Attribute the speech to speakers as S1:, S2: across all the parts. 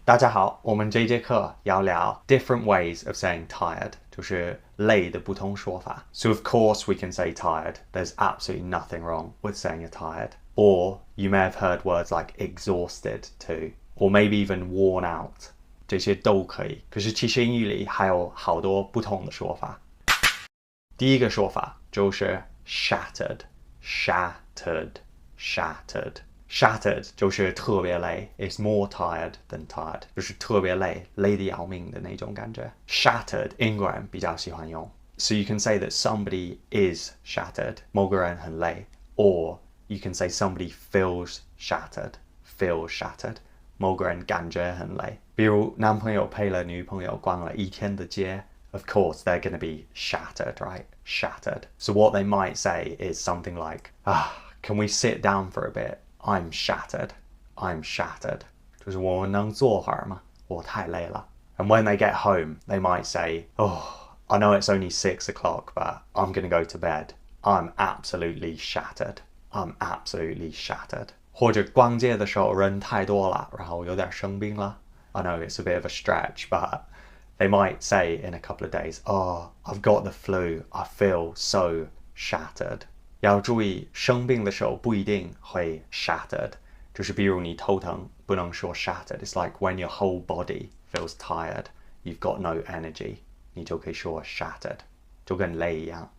S1: 大家好，我们这节课要聊 different ways of saying tired， 就是累的不同说法。So of course we can say tired. There's absolutely nothing wrong with saying you're tired. Or you may have heard words like exhausted too, or maybe even worn out. 这些都可以。可是其实英语里还有好多不同的说法。第一个说法就是 shattered。Shattered 就是特别累 ，it's more tired than tired， 就是特别累，累得要命的那种感觉。Shattered 英国人比较喜欢用 ，so you can say that somebody is shattered， 某个人很累 ，or you can say somebody feels shattered，某个人感觉很累。比如男朋友陪了女朋友逛了一天的街。Of course, they're going to be shattered, right? Shattered. So what they might say is something like, can we sit down for a bit? I'm shattered. 就是我们能坐会儿吗？我太累了。And when they get home, they might say, I know it's only 6 o'clock, but I'm going to go to bed. I'm absolutely shattered. 或者逛街的时候人太多了，然后有点生病了。I know it's a bit of a stretch, but they might say in a couple of days, I've got the flu. I feel so shattered. 要注意，生病的时候不一定会 shattered， 就是比如你头疼，不能说 shattered。It's like when your whole body feels tired, you've got no energy， 你就可以说 shattered， 就跟累一样。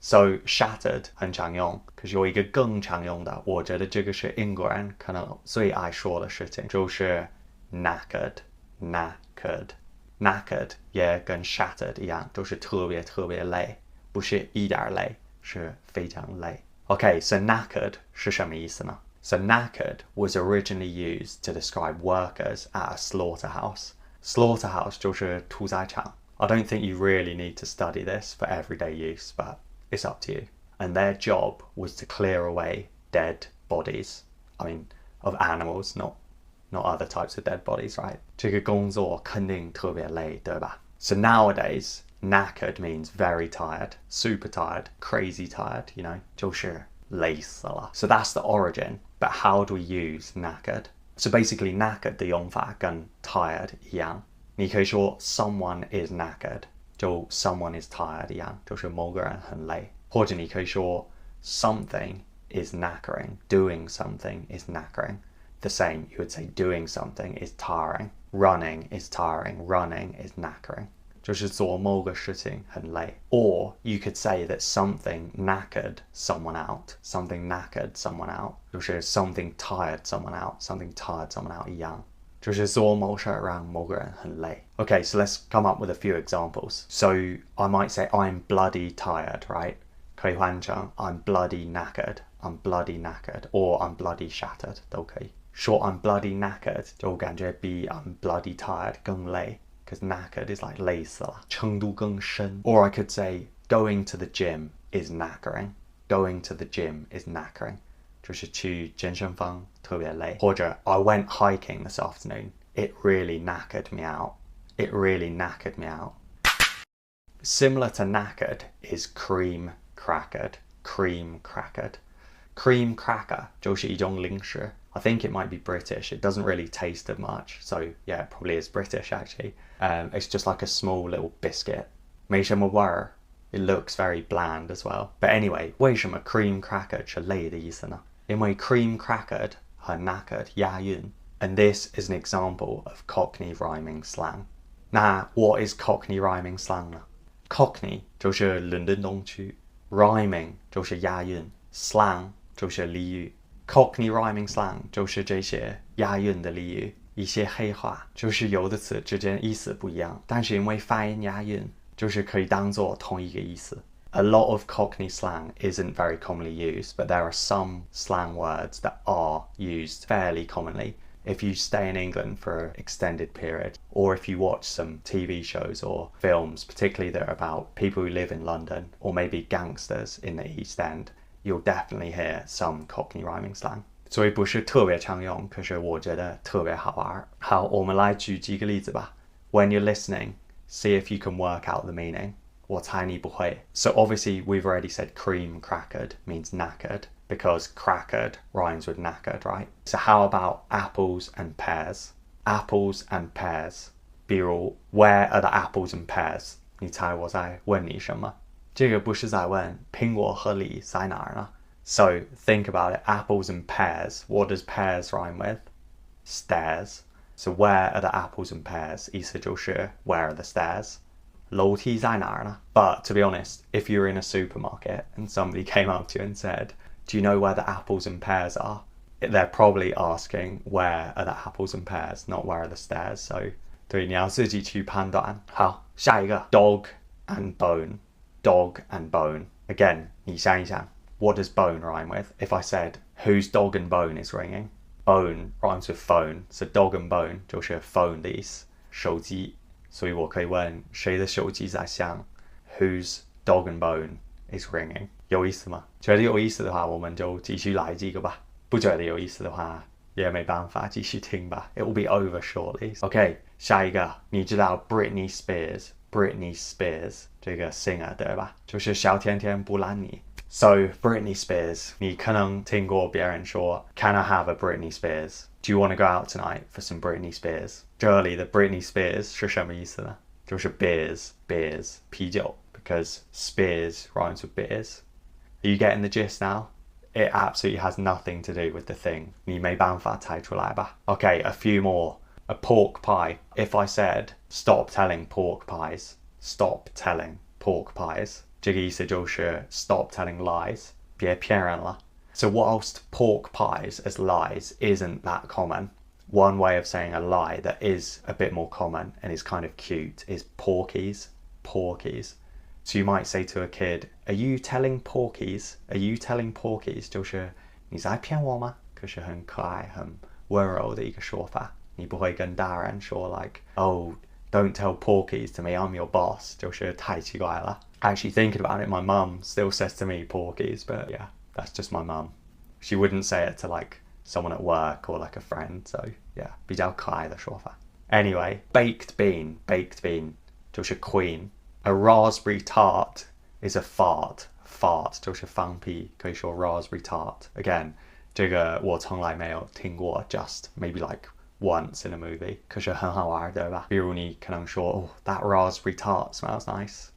S1: So shattered 很常用，可是有一个更常用的，我觉得这个是英国人可能最爱说的事情，就是 knackered。Knackered 也跟 shattered 一样，就是特别特别累，不是一点累，是非常累。Okay, so knackered 是什么意思呢？ So knackered was originally used to describe workers at a slaughterhouse. Slaughterhouse 就是屠宰场。I don't think you really need to study this for everyday use, but it's up to you. And their job was to clear away dead bodies. I mean, of animals, not other types of dead bodies, right? 这个工作肯定特别累，对吧？ So nowadays, knackered means very tired, super tired, crazy tired, 就是累死了。So that's the origin, but how do we use knackered? So basically, knackered 的用法跟 tired 一样。你可以说 someone is knackered， 就 someone is tired 一样，就是某个人很累。或者你可以说 something is knackering, doing something is knackering.The same, you would say doing something is tiring, running is tiring, running is knackering. 就是做某个事情很累。Or you could say that something knackered someone out. Something knackered someone out. 就是 something tired someone out. Something tired someone out 一样。就是做某事让某个人很累。Okay, so let's come up with a few examples. So I might say I'm bloody tired, right? 可以换成 I'm bloody knackered, or I'm bloody shattered 都可以。说 I'm bloody knackered 就感觉比 I'm bloody tired 更累 because knackered is like 累死了，程度更深。Or I could say going to the gym is knackering. 就是去健身房特别累。或者 I went hiking this afternoon. It really knackered me out. Similar to knackered is cream crackered. Cream cracker 就是一种零食。I think it might be British. It doesn't really taste of much. So yeah, it probably is British actually. It's just like a small little biscuit. 没什么味儿. It looks very bland as well. But anyway, 为什么 cream crackered 是累的意思呢？因为 cream crackered 和 knackered 押韵。And this is an example of Cockney rhyming slang. 那 what is Cockney rhyming slang 呢？ Cockney 就是伦敦东区， rhyming 就是押韵， slang 就是俚语。Cockney rhyming slang 就是这些押韵的俚语，一些黑话，就是有的词之间意思不一样，但是因为发音押韵，就是可以当作同一个意思。A lot of Cockney slang isn't very commonly used, but there are some slang words that are used fairly commonly. If you stay in England for an extended period, or if you watch some TV shows or films, particularly that are about people who live in London, or maybe gangsters in the East End, you'll definitely hear some Cockney rhyming slang. 所以不是特别常用，可是我觉得特别好玩。好，我们来举几个例子吧。When you're listening, see if you can work out the meaning. 我猜你不会。So obviously we've already said cream crackered means knackered because crackered rhymes with knackered, right? So how about apples and pears? apples and pears。比如 Where are the apples and pears？ 你猜我在问你什么？这个不是在问苹果和梨在哪儿呢？ So think about it. Apples and pears. What does pears rhyme with? Stairs. So where are the apples and pears? 意思就是 Where are the stairs? 楼梯在哪儿呢？ But to be honest, if you're in a supermarket and somebody came up to you and said, Do you know where the apples and pears are? They're probably asking where are the apples and pears, not where are the stairs. So 对，你要自己去判断。好，下一个 dog and bone. Dog and bone. Again, 你想一想 what does bone rhyme with? If I said, whose dog and bone is ringing? Bone rhymes with phone, so dog and bone 就是 phone 的意思，手机。所以我可以问谁的手机在响 ？Whose dog and bone is ringing? 有意思吗？觉得有意思的话，我们就继续来几个吧。不觉得有意思的话，也没办法继续听吧。It will be over shortly. OK， 下一个，你知道 Britney Spears？Britney Spears 这个 singer 对吧？就是小甜甜布兰妮。So Britney Spears， 你可能听过别人说 Can I have a Britney Spears? Do you want to go out tonight for some Britney Spears? 这里的 Britney Spears 是什么意思呢？就是 beers 啤酒 because Spears rhymes with beers. Are you getting the gist now? It absolutely has nothing to do with the thing. 你没办法猜出来吧？ Okay, a few more. A pork pie. If I said stop telling pork pies, stop telling pork pies. 这个意思就是 stop telling lies. 别骗人了。So whilst pork pies as lies isn't that common, one way of saying a lie that is a bit more common and is kind of cute is porkies. Porkies. So you might say to a kid, Are you telling porkies? Are you telling porkies? 就是你在骗我吗？可是很可爱、很温柔的一个说法。你不会跟大人说 like, Oh, don't tell porkies to me, I'm your boss. 就是太奇怪了。Actually thinking about it, my mum still says to me porkies, but yeah, that's just my mum. She wouldn't say it to like someone at work or like a friend, so yeah, 比较可爱的说法。Anyway, baked bean 就是 queen. A raspberry tart is a fart. Fart 就是放屁，可以说 raspberry tart. Again, 这个我从来没有听过 just maybe like once in a movie. 可是很好玩，对吧？比如你可能说 Oh, that raspberry tart smells nice.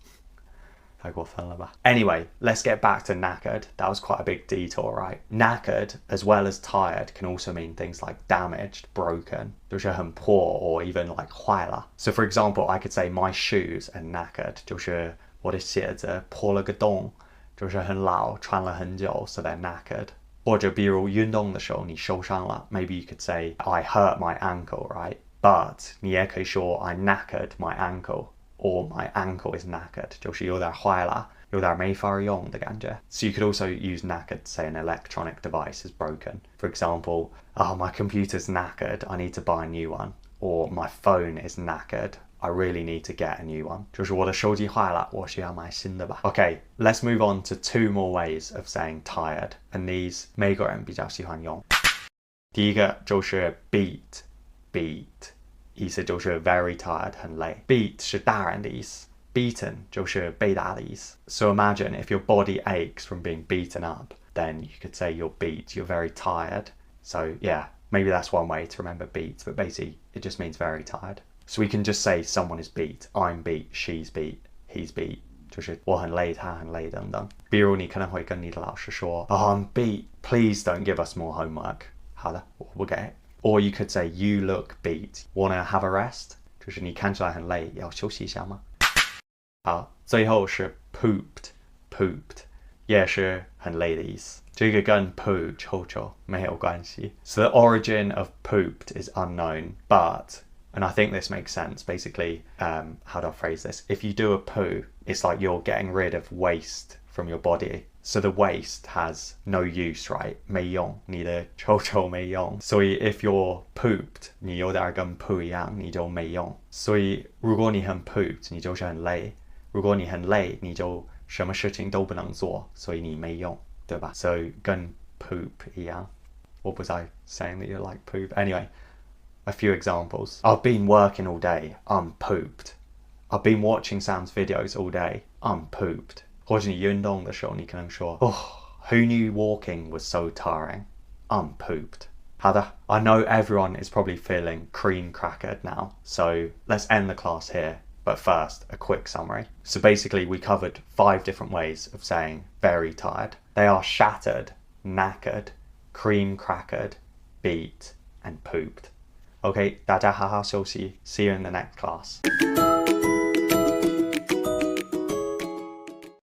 S1: 太过分了吧？ Anyway, let's get back to knackered. That was quite a big detour, right? Knackered, as well as tired, can also mean things like damaged, broken, 就是很破 or even like 坏了。So for example, I could say my shoes are knackered, 就是我的鞋子破了个洞，就是很老，穿了很久 so they're knackered. 或者比如运动的时候你受伤了 maybe you could say I hurt my ankle, right? But 你也可以说 I knackered my ankle. Or my ankle is knackered, 就是有点坏了，有点没法用的感觉。So you could also use knackered to say an electronic device is broken. For example, oh, my computer's knackered, I need to buy a new one. Or my phone is knackered, I really need to get a new one. 就是我的手机坏了，我需要买新的吧。Okay, let's move on to two more ways of saying tired, and these 美国人比较喜欢用。第一个就是 beat. 意思就是 very tired 很累 beat 是打人的意思 beaten 就是被打的意思 So imagine if your body aches from being beaten up then you could say you're beat, you're very tired. So yeah, maybe that's one way to remember beat, but basically it just means very tired. So we can just say someone is beat, I'm beat, she's beat, he's beat, 就是我很累，他很累等等。比如你可能会跟你的老师说 Oh, I'm beat, please don't give us more homework. 好的，我不给。Or you could say, you look beat. Wanna have a rest? 就是你看起来很累，要休息一下吗？好，最后是 pooped 也是很累的意思。这个跟 poo 臭臭没有关系。So the origin of pooped is unknown, but, and I think this makes sense, basically, how do I phrase this? If you do a poo, it's like you're getting rid of waste from your body. So the waste has no use, right? 没用，你的臭臭没用。所以 if you're pooped, 你有点跟 poo 一样，你就没用。所以如果你很 pooped, 你就是很累。如果你很累，你就什么事情都不能做，所以你没用，对吧？ So 跟 poop 一样。我不再 saying that you like poop. Anyway, a few examples. I've been working all day. I'm pooped. I've been watching Sam's videos all day. I'm pooped. 或者你运动的时候，你可能说 Oh, who knew walking was so tiring? I'm pooped. 好的 I know everyone is probably feeling cream crackered now, so let's end the class here. But first, a quick summary. So basically, we covered 5 different ways of saying very tired. They are shattered, knackered, cream crackered, beat, and pooped. Okay, 大家好好休息. See you in the next class.